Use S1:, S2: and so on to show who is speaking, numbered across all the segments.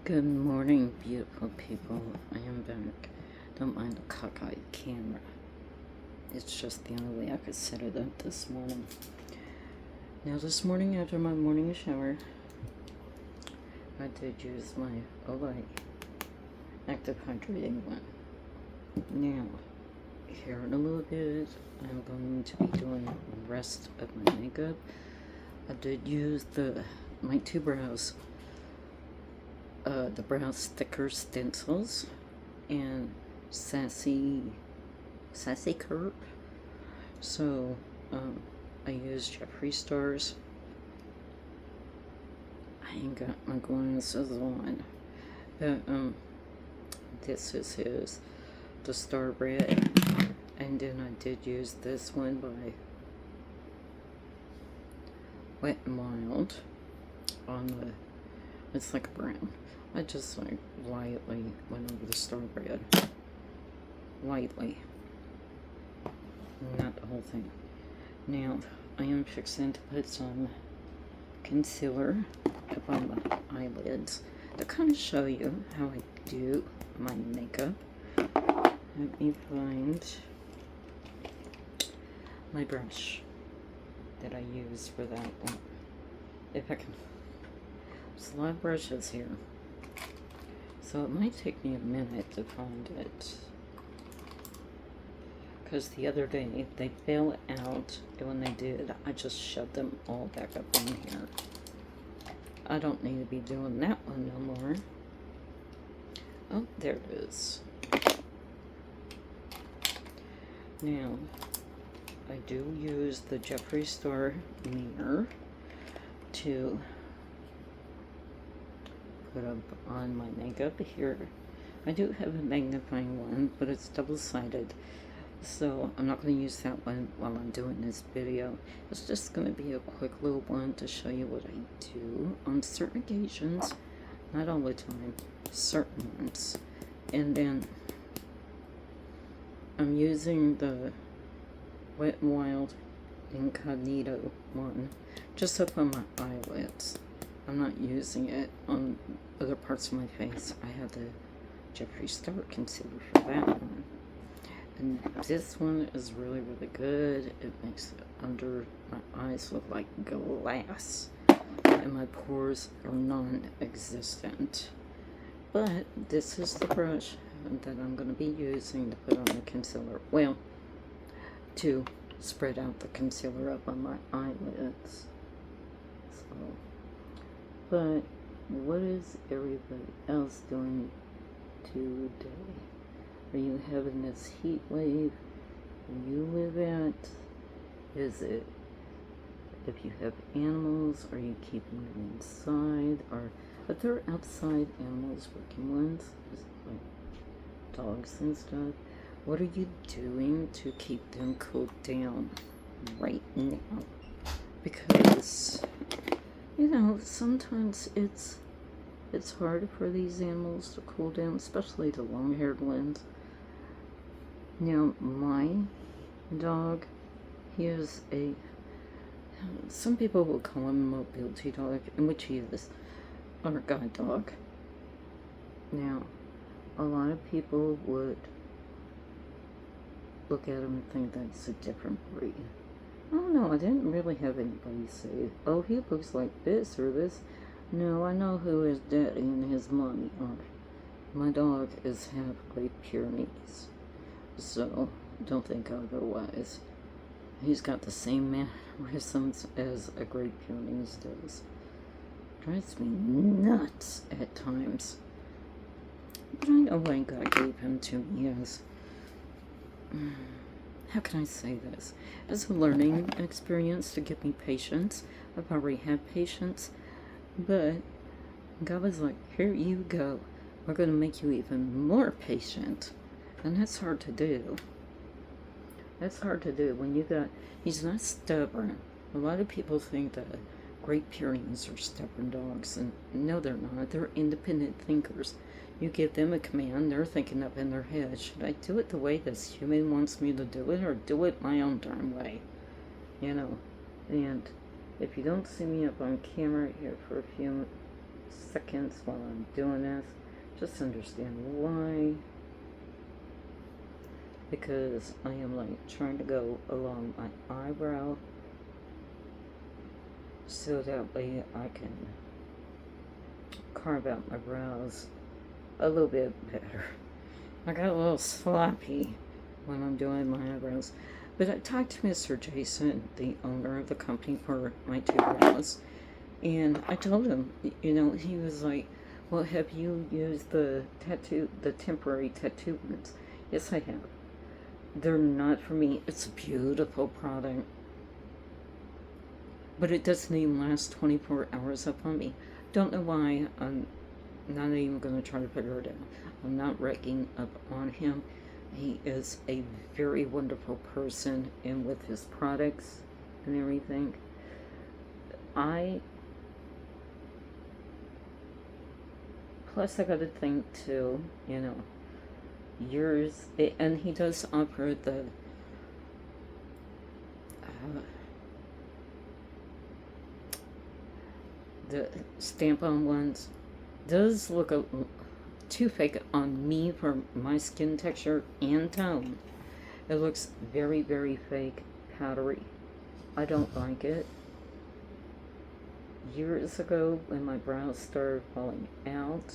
S1: Good morning, beautiful people. I am back. Don't mind the cockeyed camera. It's just the only way I could set it up this morning. Now, this morning, after my morning shower, I did use my Olay Active Hydrating one. Now, here in a little bit, I'm going to be doing the rest of my makeup. I did use my two brows. The brow sticker stencils and Sassy Curve. So I used Jeffree Star's. I ain't got my glasses on, but this is the Star Red, and then I did use this one by Wet n Wild on it's like a brown. I just like lightly went over the Star Red. Lightly. Not the whole thing. Now, I am fixing to put some concealer up on my eyelids to kind of show you how I do my makeup. Let me find my brush that I use for that one. If I can. There's a lot of brushes here, so it might take me a minute to find it, because the other day they fell out, and when they did, I just shoved them all back up in here. I don't need to be doing that one no more. Oh, there it is. Now, I do use the Jeffree Star mirror to put up on my makeup here. I do have a magnifying one, but it's double-sided, so I'm not going to use that one while I'm doing this video. It's just going to be a quick little one to show you what I do on certain occasions, not all the time, certain ones. And then I'm using the Wet n Wild Incognito one just up on my eyelids. I'm not using it on other parts of my face. I have the Jeffree Star concealer for that one. And this one is really, really good. It makes under my eyes look like glass. And my pores are non-existent. But this is the brush that I'm going to be using to put on the concealer. Well, to spread out the concealer up on my eyelids. So, but what is everybody else doing today? Are you having this heat wave where you live at? Is it, if you have animals, are you keeping them inside? Or if they're outside animals, working ones, like dogs and stuff, what are you doing to keep them cooled down right now? Because, you know, sometimes it's hard for these animals to cool down, especially the long-haired ones. Now, my dog, he is some people will call him a mobility dog, in which he is, or a guide dog. Now, a lot of people would look at him and think that's a different breed. I don't know, I didn't really have anybody say, oh, he looks like this or this. No, I know who his daddy and his mommy are. My dog is half Great Pyrenees, so don't think otherwise. He's got the same mannerisms as a Great Pyrenees does. Drives me nuts at times. But I know why God gave him to me as, how can I say this? As a learning experience to give me patience. I've already had patience. But God was like, here you go. We're going to make you even more patient. And that's hard to do. That's hard to do when you got, he's not stubborn. A lot of people think that Great Pyrenees are stubborn dogs. And no, they're not. They're independent thinkers. You give them a command, they're thinking up in their head, should I do it the way this human wants me to do it, or do it my own darn way? You know, and if you don't see me up on camera here for a few seconds while I'm doing this. Just understand why. Because I am like trying to go along my eyebrow so that way I can carve out my brows a little bit better. I got a little sloppy when I'm doing my eyebrows. But I talked to Mr. Jason, the owner of the company, for my two brows. And I told him, you know, he was like, well, have you used the temporary tattoo ones? Yes, I have. They're not for me. It's a beautiful product. But it doesn't even last 24 hours up on me. Don't know why. I'm not even going to try to figure it out. I'm not wrecking up on him. He is a very wonderful person, and with his products and everything, plus I got to think too, you know, and he does offer the stamp-on ones. Does look too fake on me for my skin texture and tone. It looks very, very fake, powdery. I don't like it. Years ago, when my brows started falling out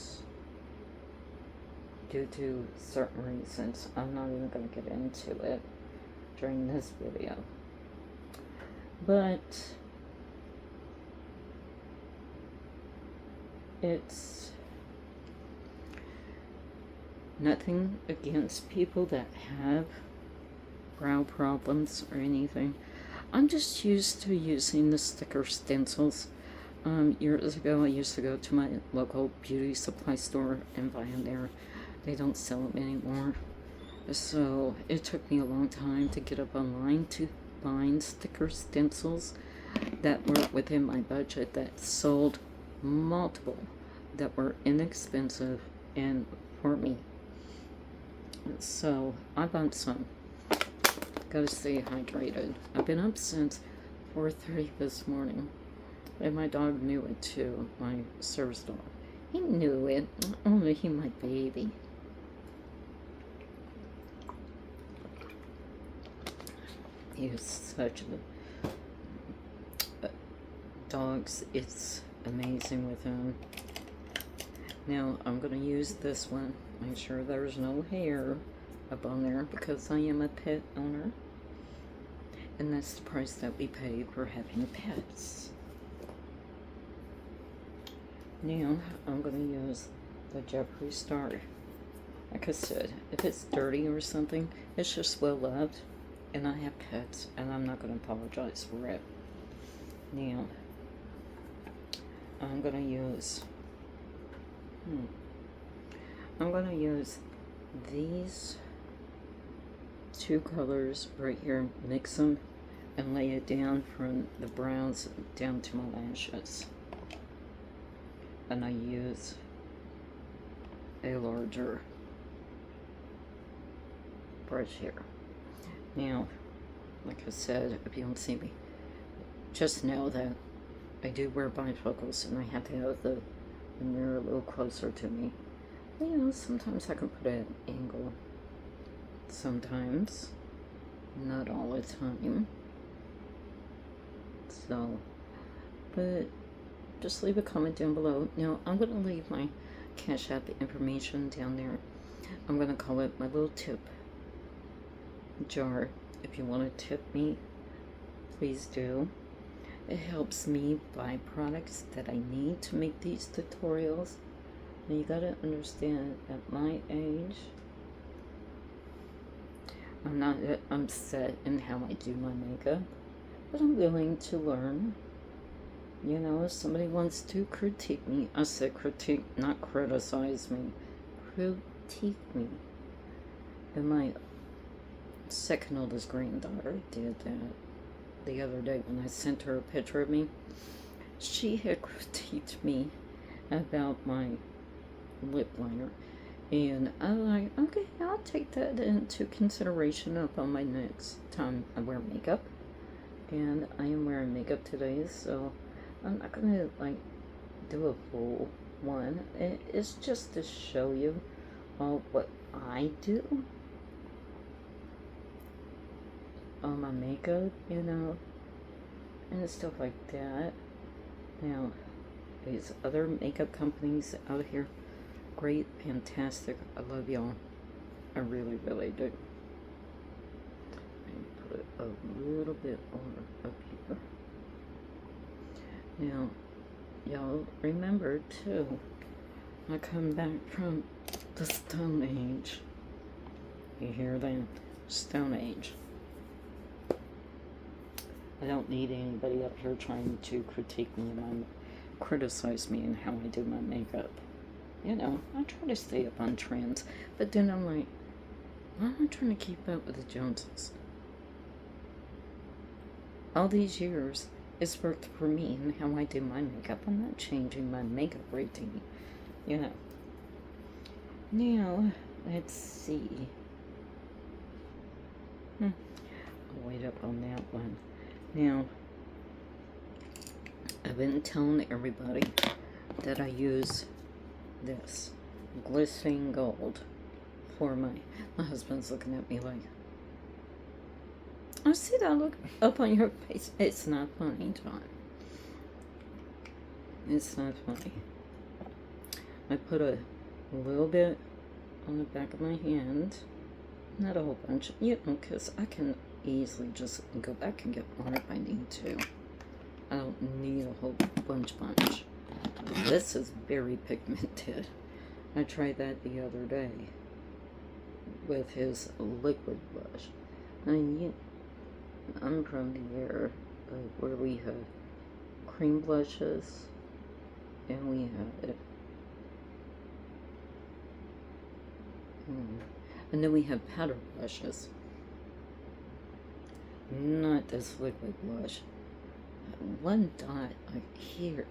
S1: due to certain reasons, I'm not even going to get into it during this video. But it's nothing against people that have brow problems or anything. I'm just used to using the sticker stencils. Years ago, I used to go to my local beauty supply store and buy them there. They don't sell them anymore. So it took me a long time to get up online to find sticker stencils that were within my budget, that sold multiple, that were inexpensive and for me. So I bought some. Gotta stay hydrated. I've been up since 4:30 this morning. And my dog knew it too, my service dog. He knew it. Only he my baby. He is such a dogs. It's amazing with him. Now I'm gonna use this one. Make sure there's no hair up on there because I am a pet owner. And that's the price that we pay for having pets. Now, I'm going to use the Jeffree Star. Like I said, if it's dirty or something, it's just well loved. And I have pets, and I'm not going to apologize for it. Now, I'm going to use these two colors right here, mix them, and lay it down from the brows down to my lashes. And I use a larger brush here. Now, like I said, if you don't see me, just know that I do wear bifocals and I have to have the mirror a little closer to me. You know, sometimes I can put it at an angle. Sometimes. Not all the time. So, but just leave a comment down below. Now, I'm going to leave my Cash App information down there. I'm going to call it my little tip jar. If you want to tip me, please do. It helps me buy products that I need to make these tutorials. Now, you got to understand, at my age, I'm set in how I do my makeup, but I'm willing to learn. You know, if somebody wants to critique me, I said critique, not criticize me. Critique me. And my second oldest granddaughter did that the other day when I sent her a picture of me. She had critiqued me about my lip liner. And I was like, okay, I'll take that into consideration up on my next time I wear makeup. And I am wearing makeup today, so I'm not gonna like do a full one is just to show you all what I do on my makeup, you know, and stuff like that. Now, these other makeup companies out here, great, fantastic. I love y'all. I really, really do. Put a little bit more up here. Now, y'all remember too, I come back from the Stone Age. You hear that? Stone Age. I don't need anybody up here trying to criticize me and how I do my makeup. You know, I try to stay up on trends, but then I'm like, why am I trying to keep up with the Joneses? All these years, it's worked for me and how I do my makeup. I'm not changing my makeup routine, you know. Now, let's see. I'll wait up on that one. Now, I've been telling everybody that I use this glistening gold for my husband's looking at me like, I see that look up on your face. It's not funny, John. It's not funny. I put a little bit on the back of my hand. Not a whole bunch, you know, because I can easily just go back and get more if I need to. I don't need a whole bunch. This is very pigmented. I tried that the other day with his liquid blush. I'm from the era where we had cream blushes and we had and then we have powder blushes. Not this liquid blush. One dot like here,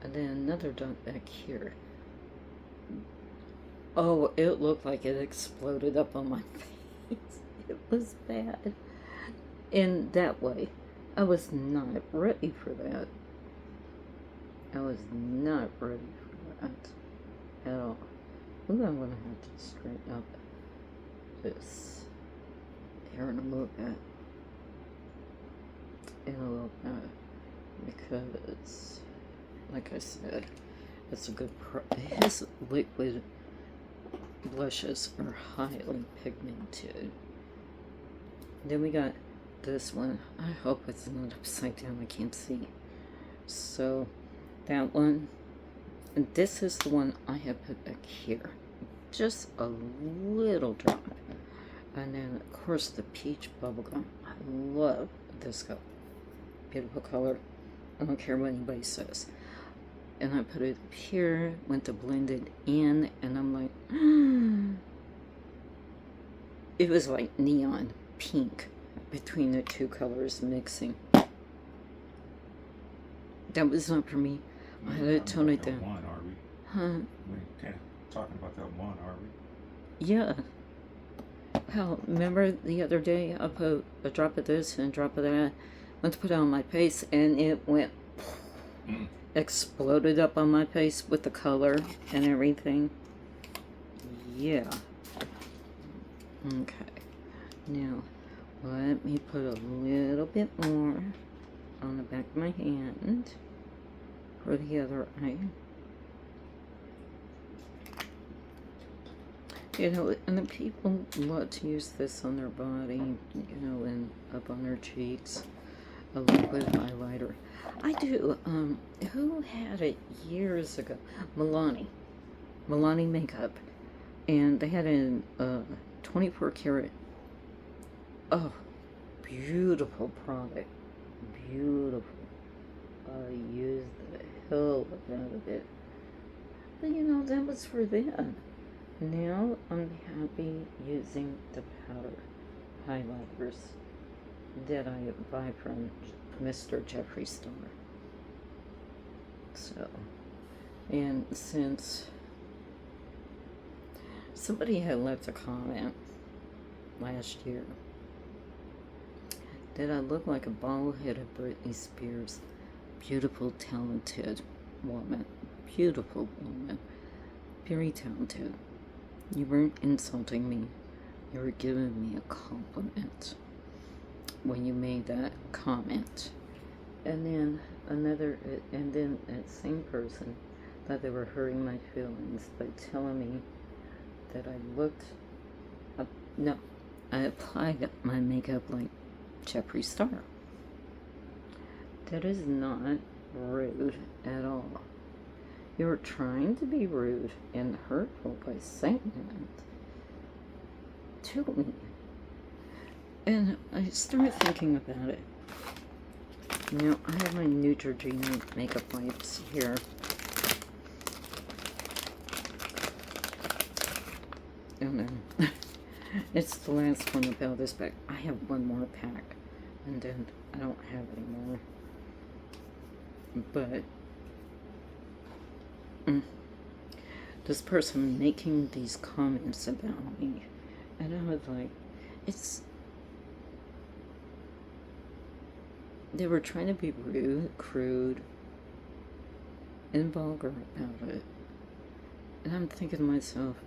S1: and then another dot back here. Oh, it looked like it exploded up on my face. It was bad. In that way, I was not ready for that. I was not ready for that at all. Ooh, I'm gonna have to straighten up this hair in a little bit. Because, like I said, it's a good his liquid blushes are highly pigmented. Then we got this one. I hope it's not upside down. I can't see. So that one, and this is the one I have put back here. Just a little drop. And then, of course, the peach bubblegum. I love this color. Beautiful color. I don't care what anybody says. And I put it up here, went to blend it in, and I'm like, it was like neon pink between the two colors mixing. That was not for me. I had to tone it down.
S2: One, are we?
S1: Huh?
S2: We can't talking about that one, are we?
S1: Yeah. Hell, remember the other day I put a drop of this and a drop of that, went to put it on my face, and it went exploded up on my face with the color and everything. Yeah. Okay. Now, let me put a little bit more on the back of my hand for the other eye. You know, and the people love to use this on their body, you know, and up on their cheeks. A liquid highlighter. I do. Who had it years ago? Milani makeup. And they had a 24 karat. Oh, beautiful product. Beautiful. I used the hell out of it. But you know, that was for them. Now I'm happy using the powder highlighters that I buy from Mr. Jeffree Star. So, and since somebody had left a comment last year that I look like a bald-headed Britney Spears, beautiful, talented woman, beautiful woman. Very talented. You weren't insulting me. You were giving me a compliment when you made that comment. And then that same person thought they were hurting my feelings by telling me that I applied my makeup like Jeffree Star. That is not rude at all. You're trying to be rude and hurtful by saying that to me. And I started thinking about it. I have my Neutrogena makeup wipes here. Oh no. It's the last one about this pack. I have one more pack, and then I don't have any more. But this person making these comments about me, and I was like, they were trying to be rude, crude, and vulgar about it. And I'm thinking to myself,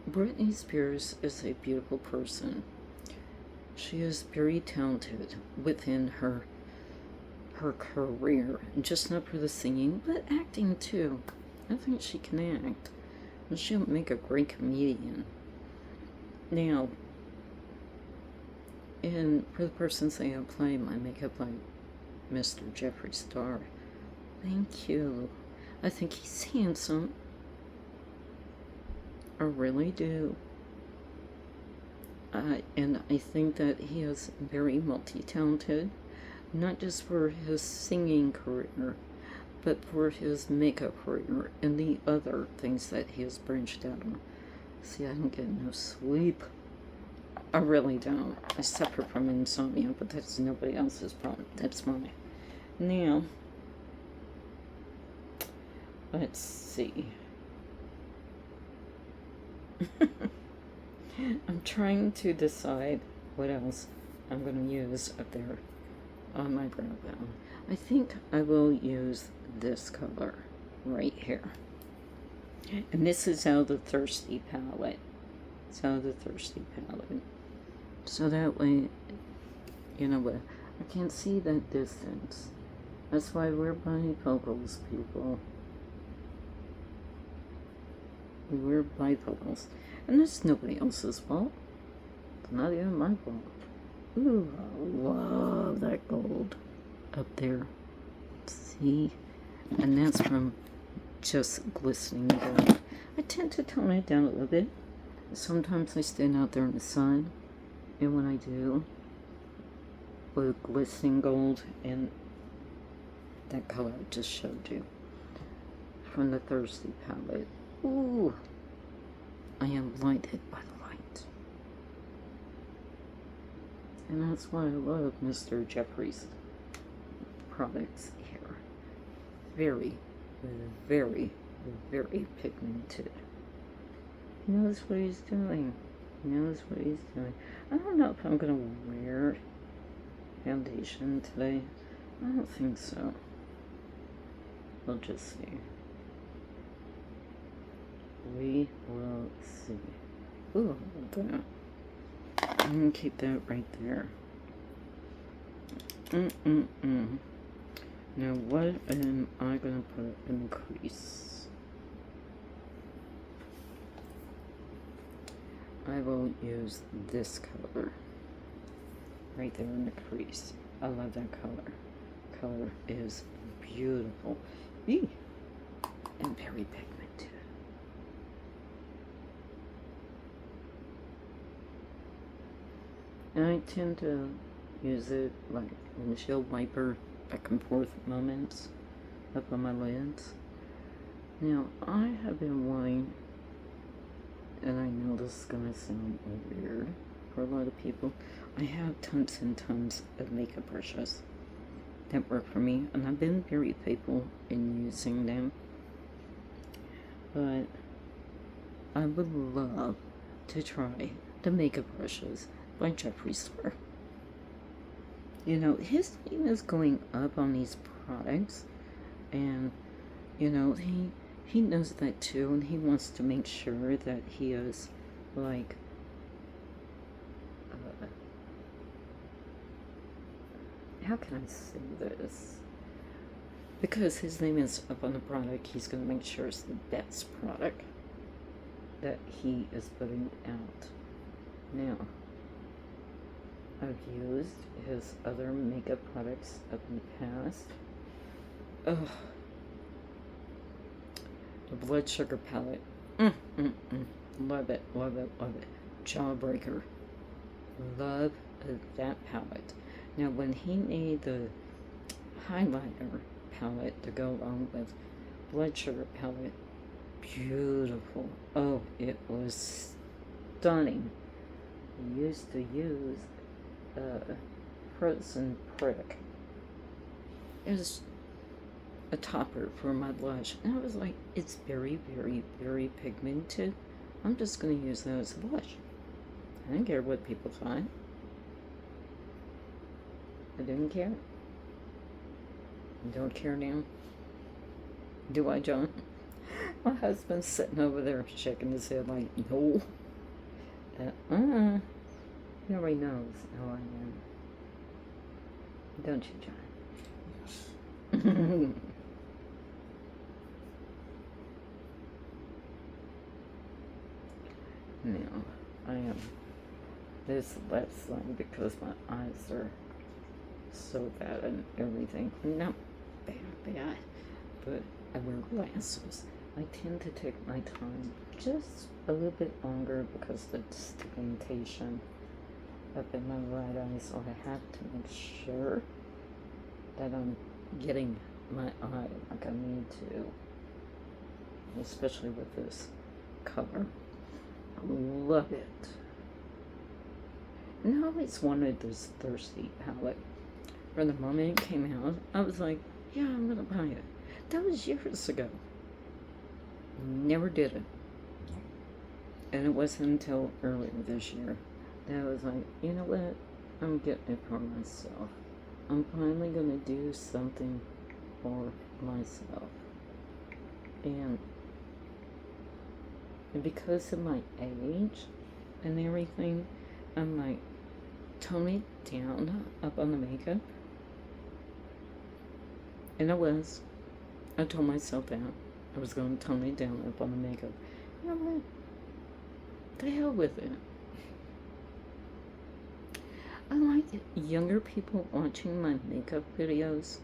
S1: Britney Spears is a beautiful person. She is very talented within her career, just not for the singing, but acting too. I think she can act, and she'll make a great comedian. Now, and for the person saying I play my makeup like Mr. Jeffree Star, thank you. I think he's handsome. I really do. And I think that he is very multi-talented, not just for his singing career, but for his makeup career and the other things that he has branched out on. See, I don't get no sleep. I really don't. I suffer from insomnia, but that's nobody else's problem. That's mine. Now, let's see. I'm trying to decide what else I'm going to use up there on my brow bone. I think I will use this color right here. And this is out of the Thirsty palette. It's out of the Thirsty palette. So that way, you know what, I can't see that distance. That's why we're bifocals, people. We're bifocals. And that's nobody else's fault. It's not even my fault. Ooh, I love that gold up there. See? And that's from just glistening gold. I tend to tone it down a little bit. Sometimes I stand out there in the sun. And when I do, with glistening gold and that color I just showed you from the Thirsty palette. Ooh, I am blinded by the light. And that's why I love Mr. Jeffree's products here. Very, very, very pigmented. He knows what he's doing. He knows what he's doing. I don't know if I'm going to wear foundation today. I don't think so. We'll just see. We will see. Ooh, I'm gonna keep that right there. Now, what am I gonna put in the crease? I will use this color right there in the crease. I love that color. Color is beautiful. Eee! And very pigmented. And I tend to use it like windshield wiper back and forth moments up on my lids. Now, I have been wanting, and I know this is gonna sound weird for a lot of people, I have tons and tons of makeup brushes that work for me, and I've been very faithful in using them. But I would love to try the makeup brushes by Jeffree Star. You know, his name is going up on these products, and You know, he knows that too, and he wants to make sure that he is, like, how can I say this? Because his name is up on the product, he's going to make sure it's the best product that he is putting out. Now, I've used his other makeup products up in the past. Ugh. The Blood Sugar palette. Love it, love it, love it. Jawbreaker. Love that palette. Now, when he made the highlighter palette to go along with Blood Sugar palette, beautiful. Oh, it was stunning. He used to use Frozen Prick as a topper for my blush, and I was like, it's very, very, very pigmented. I'm just going to use that as a blush. I didn't care what people thought. I didn't care. Don't care now. Do I, John? My husband's sitting over there shaking his head like, no. He already knows how I am. Don't you, John?
S2: Yes.
S1: Now, I am this left side because my eyes are so bad and everything. Not bad, but I wear glasses. I tend to take my time just a little bit longer because of the stigmentation up in my right eye, so I have to make sure that I'm getting my eye like I need to, especially with this color. I love it. And I always wanted this Thirsty palette. From the moment it came out, I was like, yeah, I'm gonna buy it. That was years ago. Never did it. And it wasn't until earlier this year that I was like, you know what? I'm getting it for myself. I'm finally gonna do something for myself. And because of my age and everything, I'm like, tone it down up on the makeup. And I told myself that I was going to tone it down up on the makeup. You know what? The hell with it. I like younger people watching my makeup videos,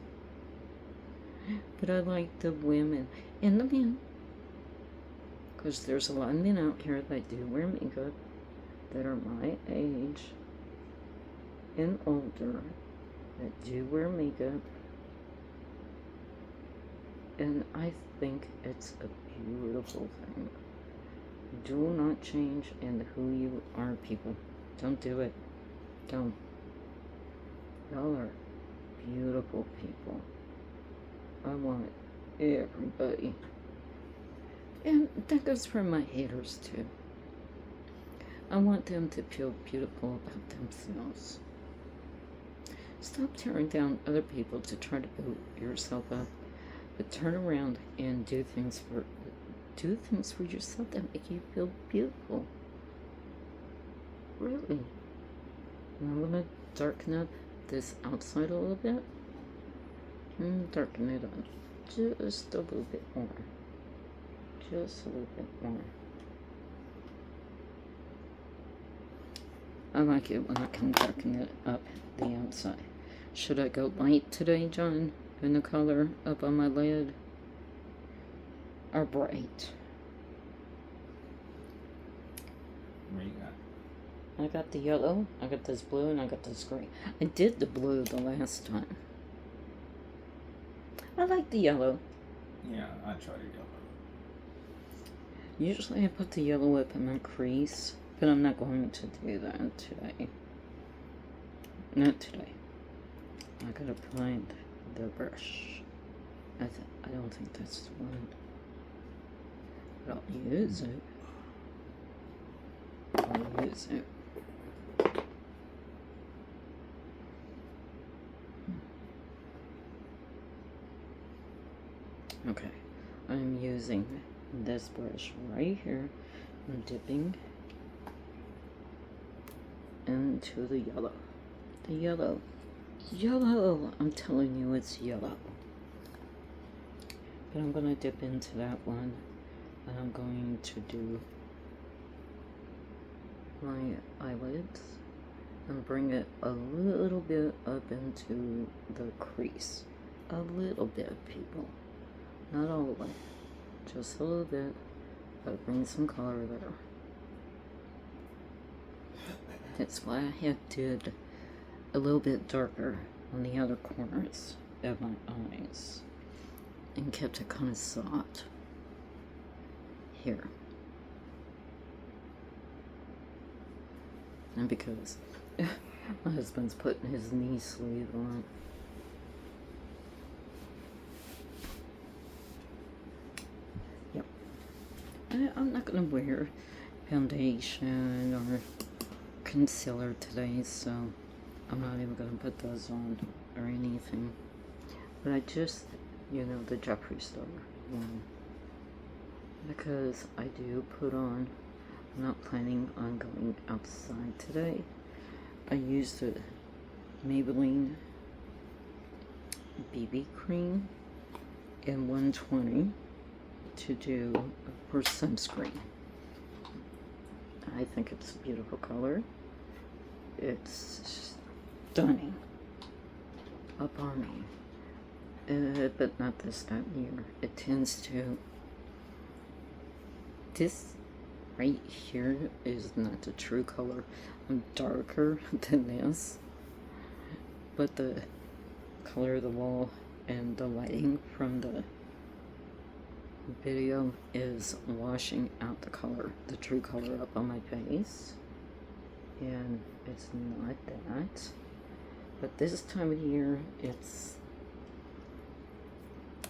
S1: but I like the women and the men, because there's a lot of men out here that do wear makeup that are my age and older that do wear makeup, and I think it's a beautiful thing. Do not change in who you are, people. Don't do it. Don't. Y'all are beautiful people. I want everybody. And that goes for my haters too. I want them to feel beautiful about themselves. Stop tearing down other people to try to build yourself up, but turn around and do things for yourself that make you feel beautiful. Really. And I'm gonna darken up this outside a little bit. Darken it up just a little bit more. Just a little bit more. I like it when I can darken it up the outside. Should I go light today, John, in the color up on my lid? Or bright?
S2: What you got?
S1: I got the yellow, I got this blue, and I got this green. I did the blue the last time. I like the yellow.
S2: Yeah, I tried it yellow.
S1: Usually I put the yellow up in my crease, but I'm not going to do that today. Not today. I gotta find the brush. I don't think that's the one. But I'll use it. I'll use it. Okay. using this brush right here and dipping into the yellow. The yellow. Yellow! I'm telling you, it's yellow. But I'm going to dip into that one, and I'm going to do my eyelids and bring it a little bit up into the crease. A little bit, people. Not all the way. Just a little bit, but bring some color there. That's why I had did a little bit darker on the outer corners of my eyes and kept it kind of soft here. And because my husband's putting his knee sleeve on. Yep. I'm not gonna wear foundation or concealer today, so I'm not even gonna put those on or anything. But I just, you know, the Jeffree Star one, because I do put on. I'm not planning on going outside today. I used the Maybelline BB cream in 120 to do for sunscreen. I think it's a beautiful color. It's stunning up on me, but not this time of year. It tends to. This right here is not the true color. I'm darker than this, but the color of the wall and the lighting from the video is washing out the color, the true color up on my face, and it's not that. But this time of year,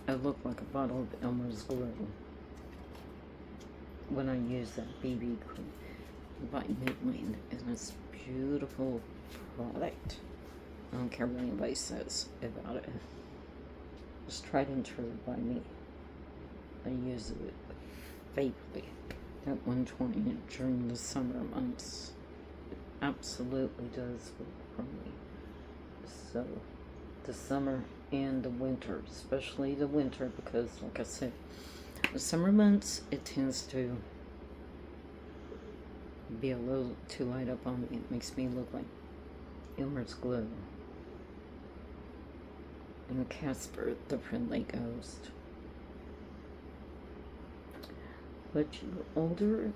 S1: I look like a bottle of Elmer's glue when I use that BB cream by Maybelline, and it's a beautiful product. I don't care what anybody says about it. It's tried and true by me. I use it faithfully at 120 during the summer months. It absolutely does work for me. So, the summer and the winter, especially the winter, because like I said, the summer months, it tends to be a little too light up on me. It makes me look like Elmer's glue and Casper the Friendly Ghost. But you older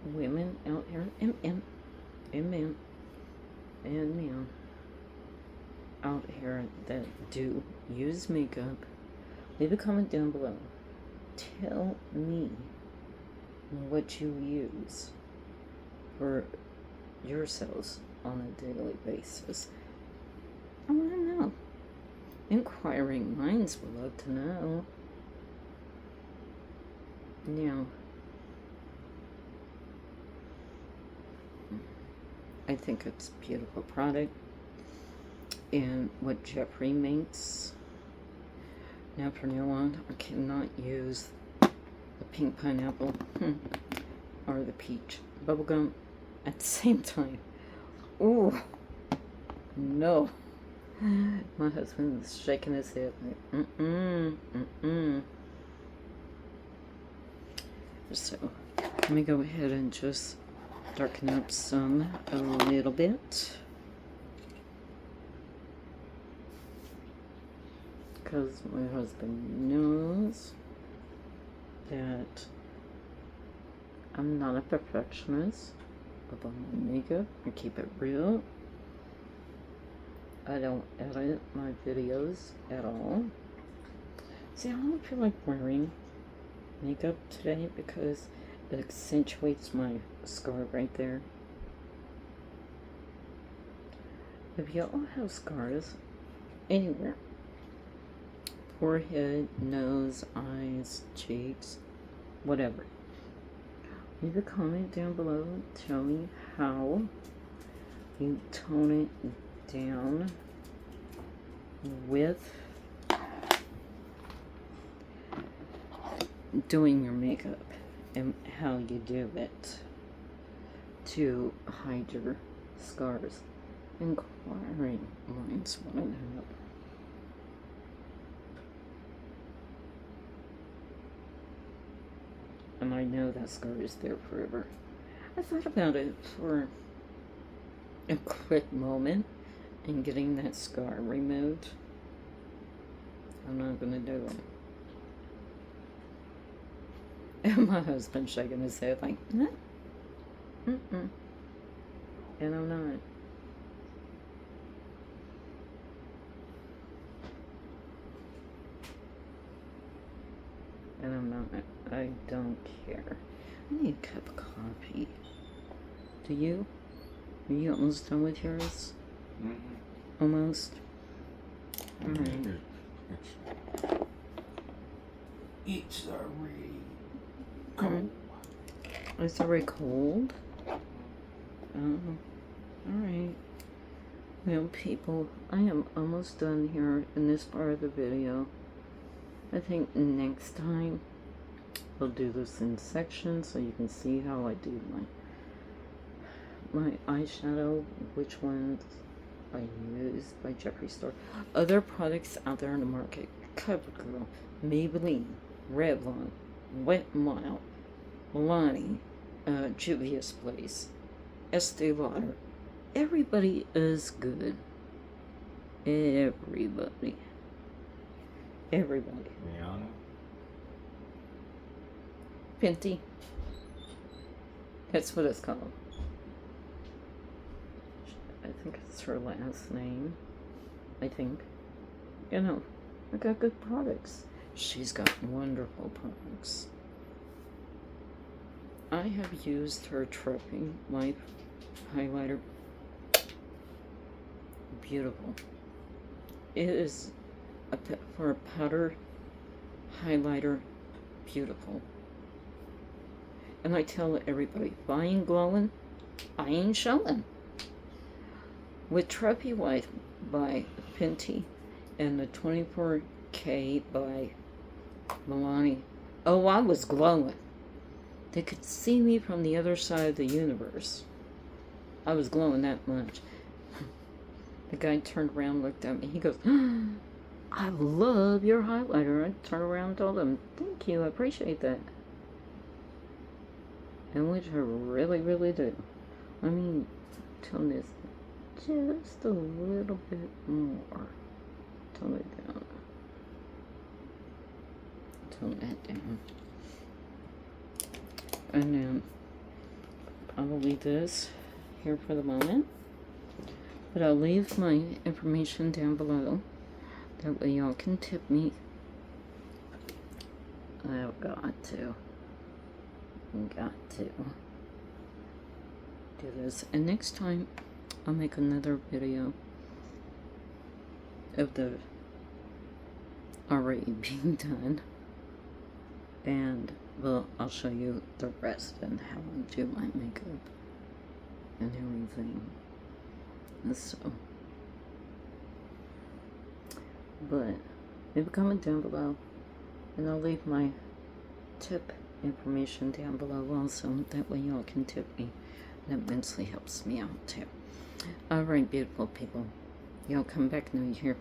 S1: women out here, and men out here that do use makeup, leave a comment down below. Tell me what you use for yourselves on a daily basis. I want to know. Inquiring minds would love to know. Now, I think it's a beautiful product, and what Jeffree makes. Now from now on, I cannot use the pink pineapple or the peach bubblegum at the same time. Ooh, no. My husband's shaking his head like, So, let me go ahead and just darken up some a little bit. Because my husband knows that I'm not a perfectionist about my makeup. I keep it real. I don't edit my videos at all. See, I don't feel like wearing makeup today because it accentuates my scar right there. If y'all have scars anywhere, forehead, nose, eyes, cheeks, whatever, leave a comment down below. Tell me how you tone it down with doing your makeup and how you do it to hide your scars. Inquiring minds want to know. And I know that scar is there forever. I thought about it for a quick moment and getting that scar removed. I'm not gonna do it. And my husband's shaking his head like, no. Mm-mm. And I'm not. And I'm not. I don't care. I need a cup of coffee. Do you? Are you almost done with yours?
S2: Mm-hmm.
S1: Almost? Alright.
S2: It's already cold.
S1: It's already cold? Oh. Alright. Well, people, I am almost done here in this part of the video. I think next time I'll do this in sections so you can see how I do my eyeshadow, which ones I use by Jeffree Star. Other products out there in the market: CoverGirl, Maybelline, Revlon, Wet n Wild, Milani, Juvia's Place, Estee Lauder. Everybody is good. Everybody. Everybody.
S2: Rihanna.
S1: Fenty. That's what it's called. I think it's her last name. I think. You know, I got good products. She's got wonderful products. I have used her Trophy Life highlighter. Beautiful. It is for a powder highlighter. Beautiful. And I tell everybody, if I ain't glowing, I ain't showing. With Trophy White by Fenty and the 24K by Milani, oh, I was glowing. They could see me from the other side of the universe. I was glowing that much. The guy turned around, looked at me. He goes, I love your highlighter. I turned around and told him, thank you, I appreciate that. And which I really, really do. I mean, tone this just a little bit more. Tone it down. Tone that down. And then I'll leave this here for the moment. But I'll leave my information down below. That way y'all can tip me. I've got to do this. And next time I'll make another video of the already being done. And well, I'll show you the rest and how I do my makeup and everything. So, but leave a comment down below, and I'll leave my tip information down below also. That way y'all can tip me. That immensely helps me out too. Alright, beautiful people. Y'all come back now, you hear?